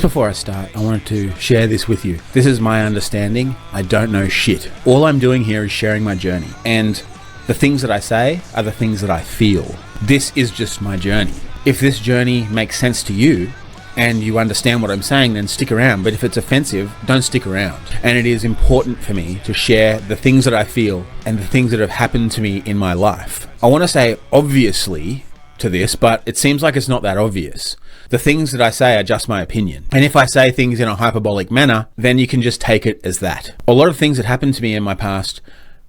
Before I start, I wanted to share this with you. This is my understanding. I don't know shit. All I'm doing here is sharing my journey. And the things that I say are the things that I feel. This is just my journey. If this journey makes sense to you and you understand what I'm saying, then stick around. But if it's offensive, don't stick around. And it is important for me to share the things that I feel and the things that have happened to me in my life. I want to say obviously to this, but it seems like it's not that obvious. The things that I say are just my opinion. And if I say things in a hyperbolic manner, then you can just take it as that. A lot of things that happened to me in my past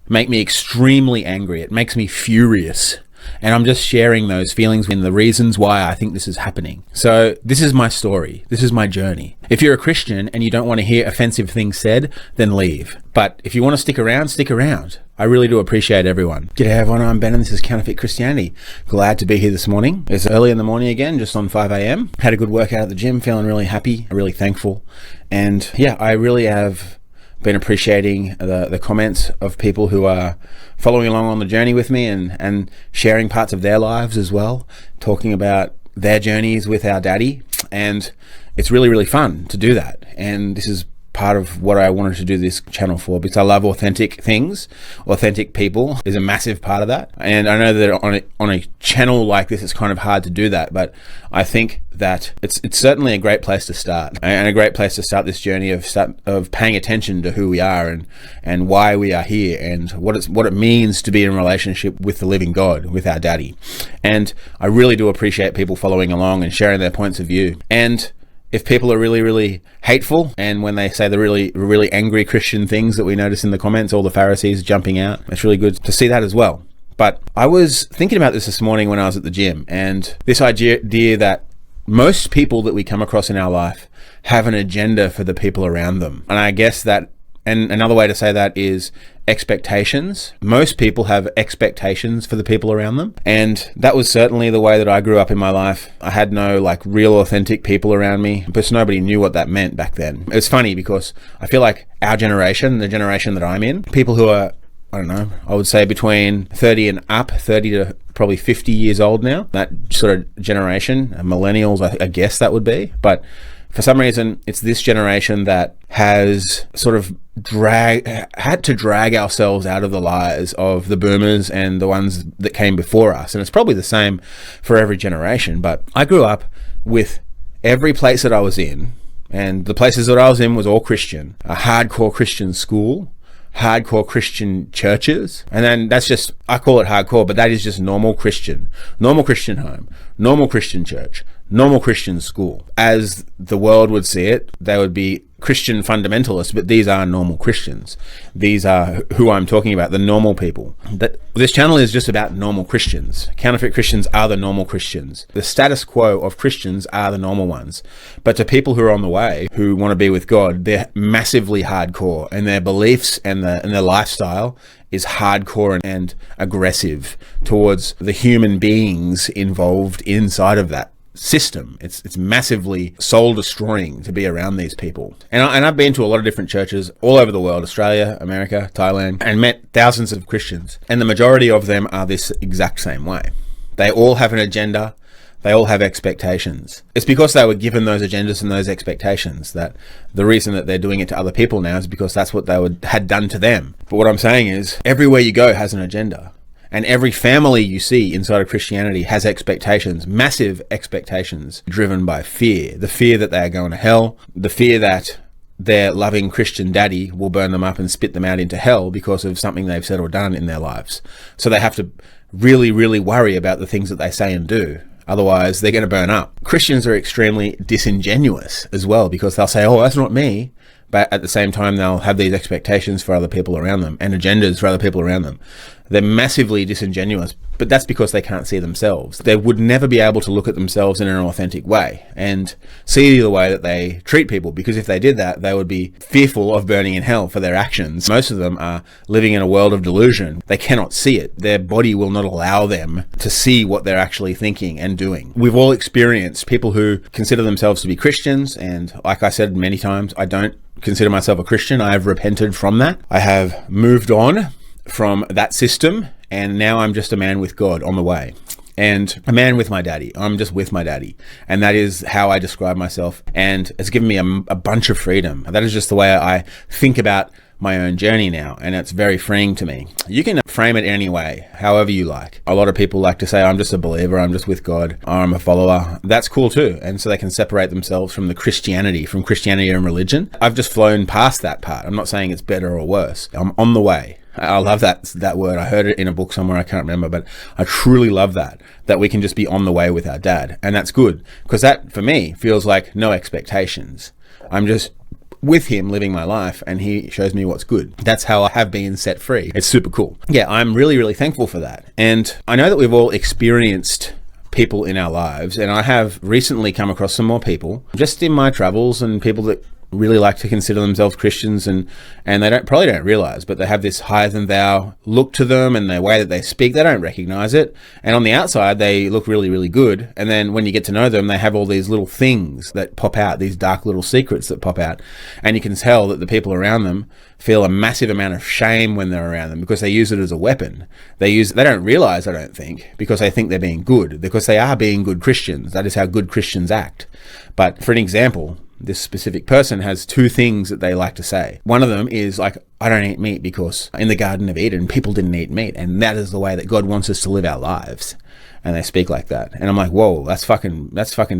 make me extremely angry. It makes me furious. And I'm just sharing those feelings and the reasons why I think this is happening. So this is my story. This is my journey. If you're a Christian and you don't want to hear offensive things said, then leave. But if you want to stick around, stick around. I really do appreciate everyone. G'day everyone, I'm Ben and this is Counterfeit Christianity. Glad to be here this morning. It's early in the morning again, just on 5 a.m. Had a good workout at the gym, feeling really happy, really thankful. And yeah, I really have been appreciating the comments of people who are following along on the journey with me and sharing parts of their lives as well, talking about their journeys with our daddy. And it's really, really fun to do that. And this is part of what I wanted to do this channel for, because I love authentic things. Authentic people is a massive part of that. And I know that on a channel like this, it's kind of hard to do that, but I think that it's certainly a great place to start, and a great place to start this journey of paying attention to who we are and why we are here and what it means to be in relationship with the living God, with our daddy. And I really do appreciate people following along and sharing their points of view. And if people are really, really hateful, and when they say the really, really angry Christian things that we notice in the comments, all the Pharisees jumping out, it's really good to see that as well. But I was thinking about this morning when I was at the gym, and this idea that most people that we come across in our life have an agenda for the people around them. And I guess that, and another way to say that is expectations. Most people have expectations for the people around them. And that was certainly the way that I grew up in my life. I had no real authentic people around me, because nobody knew what that meant back then. It's funny because I feel like our generation, the generation that I'm in, people who are, I don't know, I would say between 30 and up, 30 to probably 50 years old now, that sort of generation, millennials, I guess that would be. But for some reason, it's this generation that has sort of had to drag ourselves out of the lies of the boomers and the ones that came before us. And it's probably the same for every generation. But I grew up with every place that I was in, and the places that I was in was all Christian, a hardcore Christian school, hardcore Christian churches. And then that's just, I call it hardcore, but that is just normal Christian home, normal Christian church, normal Christian school. As the world would see it, they would be Christian fundamentalists, but these are normal Christians. These are who I'm talking about, the normal people. This channel is just about normal Christians. Counterfeit Christians are the normal Christians. The status quo of Christians are the normal ones. But to people who are on the way, who want to be with God, they're massively hardcore, and their beliefs and their lifestyle is hardcore and aggressive towards the human beings involved inside of that system. It's massively soul destroying to be around these people. And I've been to a lot of different churches all over the world, Australia, America, Thailand, and met thousands of Christians. And the majority of them are this exact same way. They all have an agenda. They all have expectations. It's because they were given those agendas and those expectations that the reason that they're doing it to other people now is because that's what they had done to them. But what I'm saying is, everywhere you go has an agenda. And every family you see inside of Christianity has expectations, massive expectations, driven by fear. The fear that they are going to hell, the fear that their loving Christian daddy will burn them up and spit them out into hell because of something they've said or done in their lives. So they have to really, really worry about the things that they say and do. Otherwise, they're going to burn up. Christians are extremely disingenuous as well, because they'll say, oh, that's not me. But at the same time, they'll have these expectations for other people around them and agendas for other people around them They're massively disingenuous, but that's because they can't see themselves. They would never be able to look at themselves in an authentic way and see the way that they treat people, because if they did that, they would be fearful of burning in hell for their actions. Most of them are living in a world of delusion. They cannot see it. Their body will not allow them to see what they're actually thinking and doing. We've all experienced people who consider themselves to be Christians, and like I said many times, I don't consider myself a Christian. I have repented from that. I have moved on from that system, and now I'm just a man with God on the way, and a man with my daddy. I'm just with my daddy, and that is how I describe myself, and it's given me a bunch of freedom. That is just the way I think about my own journey now, and it's very freeing to me. You can frame it any way, however you like. A lot of people like to say, I'm just a believer, I'm just with God, or I'm a follower. That's cool too, and so they can separate themselves from Christianity and religion. I've just flown past that part. I'm not saying it's better or worse. I'm on the way. I love that word. I heard it in a book somewhere, I can't remember, but I truly love that we can just be on the way with our dad. And that's good, because that, for me, feels like no expectations. I'm just with him living my life, and he shows me what's good. That's how I have been set free. It's super cool. Yeah, I'm really, really thankful for that. And I know that we've all experienced people in our lives, and I have recently come across some more people just in my travels, and people that really like to consider themselves Christians, and they probably don't realize, but they have this higher than thou look to them, and the way that they speak, they don't recognize it. And on the outside, they look really, really good. And then when you get to know them, they have all these little things that pop out, these dark little secrets that pop out. And you can tell that the people around them feel a massive amount of shame when they're around them, because they use it as a weapon. They don't realize, I don't think, because they think they're being good, because they are being good Christians. That is how good Christians act. But for an example, this specific person has two things that they like to say. One of them is like, I don't eat meat because in the Garden of Eden, people didn't eat meat, and that is the way that God wants us to live our lives. And they speak like that. And I'm like, whoa, that's fucking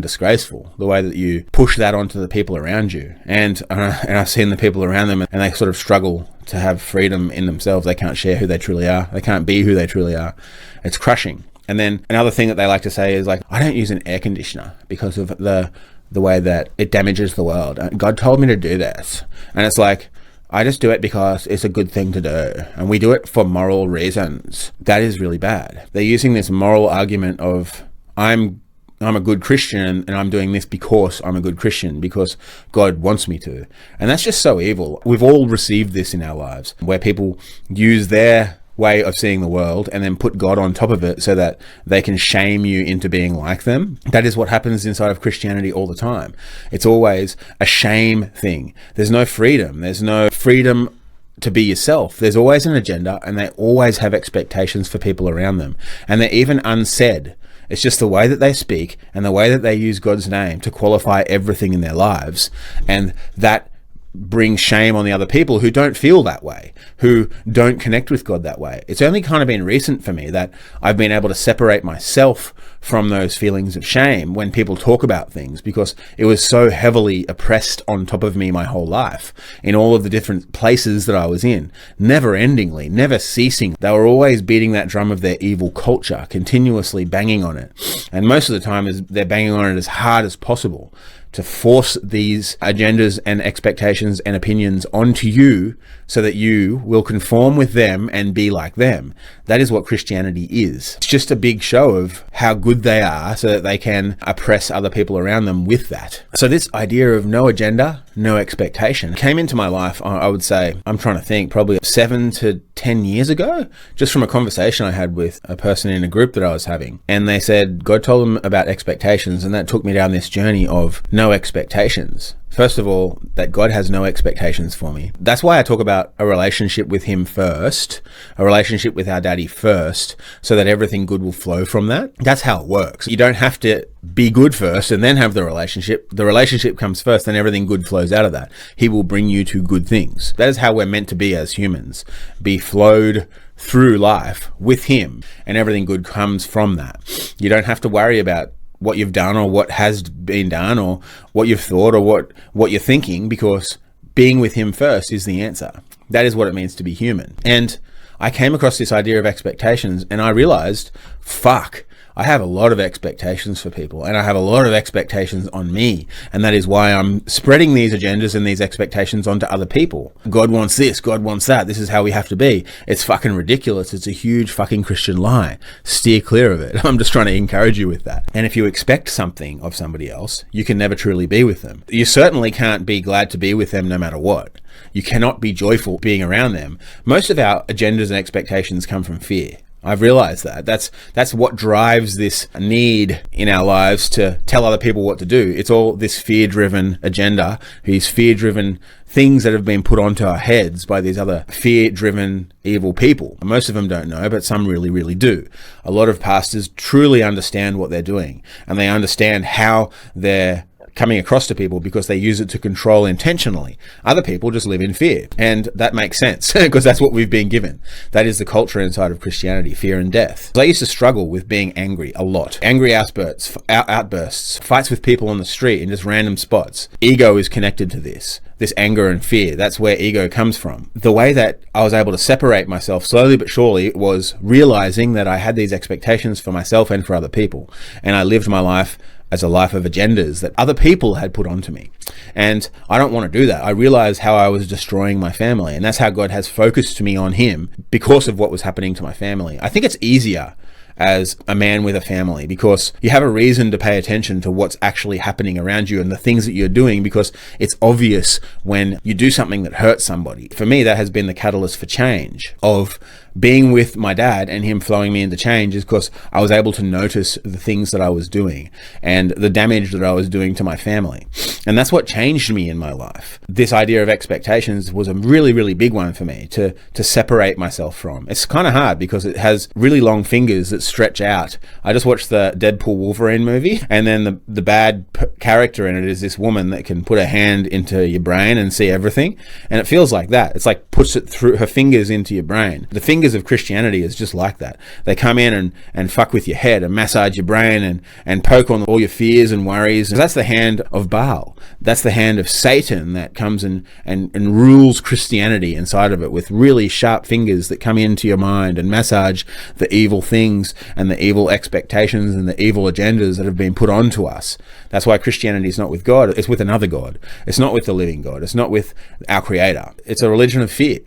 disgraceful, the way that you push that onto the people around you. And I've seen the people around them, and they sort of struggle to have freedom in themselves. They can't share who they truly are. They can't be who they truly are. It's crushing. And then another thing that they like to say is like, I don't use an air conditioner because of the way that it damages the world. God told me to do this. And it's like, I just do it because it's a good thing to do, and we do it for moral reasons. That is really bad. They're using this moral argument of, I'm a good Christian, and I'm doing this because I'm a good Christian, because God wants me to. And that's just so evil. We've all received this in our lives, where people use their way of seeing the world and then put God on top of it so that they can shame you into being like them. That is what happens inside of Christianity all the time. It's always a shame thing. There's no freedom. There's no freedom to be yourself. There's always an agenda, and they always have expectations for people around them. And they're even unsaid. It's just the way that they speak and the way that they use God's name to qualify everything in their lives. And that brings shame on the other people who don't feel that way, who don't connect with God that way. It's only kind of been recent for me that I've been able to separate myself from those feelings of shame when people talk about things, because it was so heavily oppressed on top of me my whole life, in all of the different places that I was in, never endingly, never ceasing. They were always beating that drum of their evil culture, continuously banging on it. And most of the time they're banging on it as hard as possible to force these agendas and expectations and opinions onto you so that you will conform with them and be like them. That is what Christianity is. It's just a big show of how good they are so that they can oppress other people around them with that. So this idea of no agenda, no expectation came into my life, I would say, I'm trying to think, probably 7 to 10 years ago, just from a conversation I had with a person in a group that I was having. And they said God told them about expectations, and that took me down this journey of no expectations. First of all, that God has no expectations for me. That's why I talk about a relationship with him first, a relationship with our daddy first, so that everything good will flow from that. That's how it works. You don't have to be good first and then have the relationship. The relationship comes first, and everything good flows out of that. He will bring you to good things. That is how we're meant to be as humans. Be flowed through life with him, and everything good comes from that. You don't have to worry about what you've done or what has been done or what you've thought or what you're thinking, because being with him first is the answer. That is what it means to be human. And I came across this idea of expectations, and I realized, fuck, I have a lot of expectations for people, and I have a lot of expectations on me. And that is why I'm spreading these agendas and these expectations onto other people. God wants this, God wants that. This is how we have to be. It's fucking ridiculous. It's a huge fucking Christian lie. Steer clear of it. I'm just trying to encourage you with that. And if you expect something of somebody else, you can never truly be with them. You certainly can't be glad to be with them no matter what. You cannot be joyful being around them. Most of our agendas and expectations come from fear. I've realized that. That's what drives this need in our lives to tell other people what to do. It's all this fear-driven agenda, these fear-driven things that have been put onto our heads by these other fear-driven evil people. Most of them don't know, but some really, really do. A lot of pastors truly understand what they're doing, and they understand how they're coming across to people because they use it to control intentionally. Other people just live in fear, and that makes sense because that's what we've been given. That is the culture inside of Christianity, fear and death. I used to struggle with being angry a lot. Angry outbursts, fights with people on the street in just random spots. Ego is connected to this anger and fear. That's where ego comes from. The way that I was able to separate myself slowly but surely was realizing that I had these expectations for myself and for other people, and I lived my life as a life of agendas that other people had put onto me. And I don't want to do that. I realized how I was destroying my family, and that's how God has focused me on him because of what was happening to my family. I think it's easier as a man with a family because you have a reason to pay attention to what's actually happening around you and the things that you're doing, because it's obvious when you do something that hurts somebody. For me, that has been the catalyst for change of being with my dad and him flowing me into change, is because I was able to notice the things that I was doing and the damage that I was doing to my family. And that's what changed me in my life. This idea of expectations was a really, really big one for me to separate myself from. It's kind of hard because it has really long fingers that stretch out. I just watched the Deadpool Wolverine movie, and then the bad character in it is this woman that can put her hand into your brain and see everything. And it feels like that. It's like puts it through her fingers into your brain. The fingers of Christianity is just like that. They come in and fuck with your head and massage your brain and poke on all your fears and worries. That's the hand of Baal. That's the hand of Satan that comes and rules Christianity inside of it with really sharp fingers that come into your mind and massage the evil things and the evil expectations and the evil agendas that have been put onto us. That's why Christianity is not with God. It's with another God. It's not with the living God. It's not with our Creator. It's a religion of fear.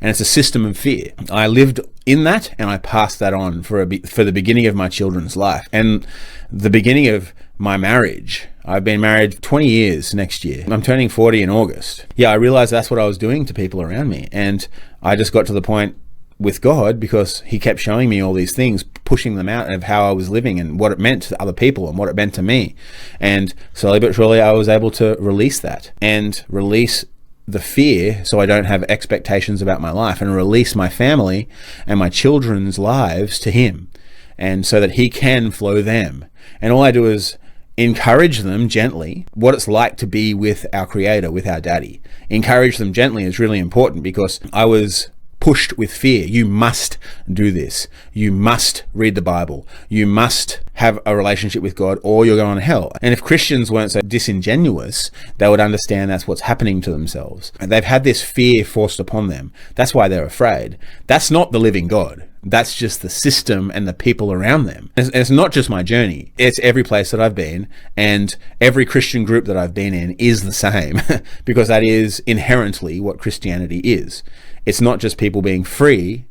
And it's a system of fear. I lived in that, and I passed that on for the beginning of my children's life and the beginning of my marriage. I've been married 20 years next year. I'm turning 40 in August. Yeah, I realized that's what I was doing to people around me. And I just got to the point with God because he kept showing me all these things, pushing them out of how I was living and what it meant to other people and what it meant to me. And slowly but surely, I was able to release that and release the fear so I don't have expectations about my life, and release my family and my children's lives to him, and so that he can flow them. And all I do is encourage them gently what it's like to be with our Creator, with our daddy. Encourage them gently is really important because I was pushed with fear. You must do this. You must read the Bible. You must have a relationship with God or you're going to hell. And if Christians weren't so disingenuous, they would understand that's what's happening to themselves. And they've had this fear forced upon them. That's why they're afraid. That's not the living God. That's just the system and the people around them. It's not just my journey. It's every place that I've been, and every Christian group that I've been in is the same because that is inherently what Christianity is. It's not just people being free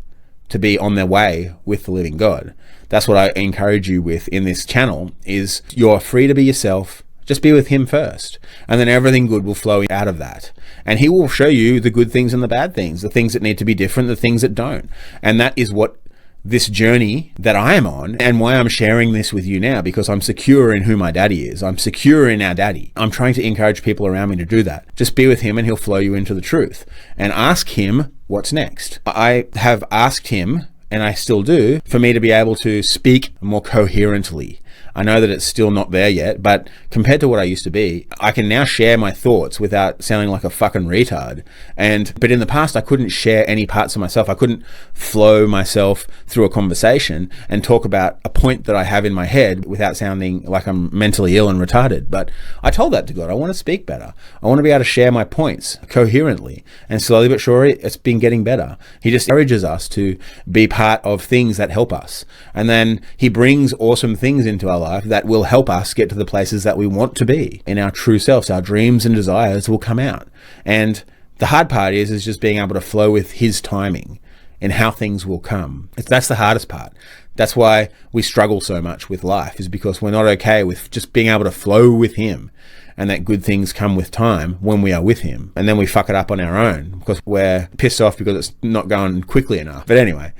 to be on their way with the living God. That's what I encourage you with in this channel is you're free to be yourself. Just be with him first, and then everything good will flow out of that. And he will show you the good things and the bad things, the things that need to be different, the things that don't. And that is what this journey that I am on, and why I'm sharing this with you now, because I'm secure in who my daddy is. I'm secure in our daddy. I'm trying to encourage people around me to do that. Just be with him and he'll flow you into the truth. And ask him what's next. I have asked him, and I still do, for me to be able to speak more coherently. I know that it's still not there yet, but compared to what I used to be, I can now share my thoughts without sounding like a fucking retard. But in the past, I couldn't share any parts of myself. I couldn't flow myself through a conversation and talk about a point that I have in my head without sounding like I'm mentally ill and retarded. But I told that to God. I want to speak better. I want to be able to share my points coherently. And slowly but surely, it's been getting better. He just encourages us to be part of things that help us. And then he brings awesome things into our life that will help us get to the places that we want to be. In our true selves, our dreams and desires will come out. And the hard part is just being able to flow with his timing and how things will come. That's the hardest part. That's why we struggle so much with life, is because we're not okay with just being able to flow with him, and that good things come with time when we are with him. And then we fuck it up on our own because we're pissed off because it's not going quickly enough. But anyway,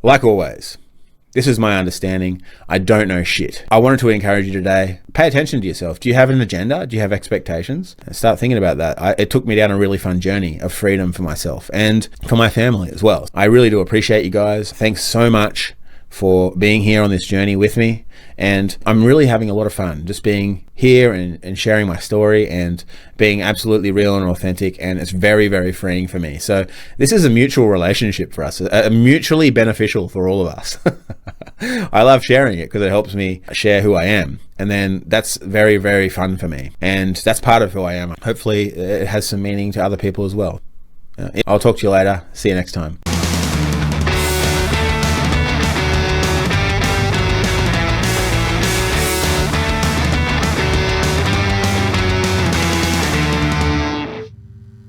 like always, this is my understanding. I don't know shit. I wanted to encourage you today. Pay attention to yourself. Do you have an agenda? Do you have expectations? Start thinking about that. It took me down a really fun journey of freedom for myself and for my family as well. I really do appreciate you guys. Thanks so much for being here on this journey with me. And I'm really having a lot of fun just being here and sharing my story and being absolutely real and authentic. And it's very, very freeing for me. So this is a mutual relationship for us, mutually beneficial for all of us. I love sharing it because it helps me share who I am. And then that's very, very fun for me. And that's part of who I am. Hopefully it has some meaning to other people as well. I'll talk to you later. See you next time.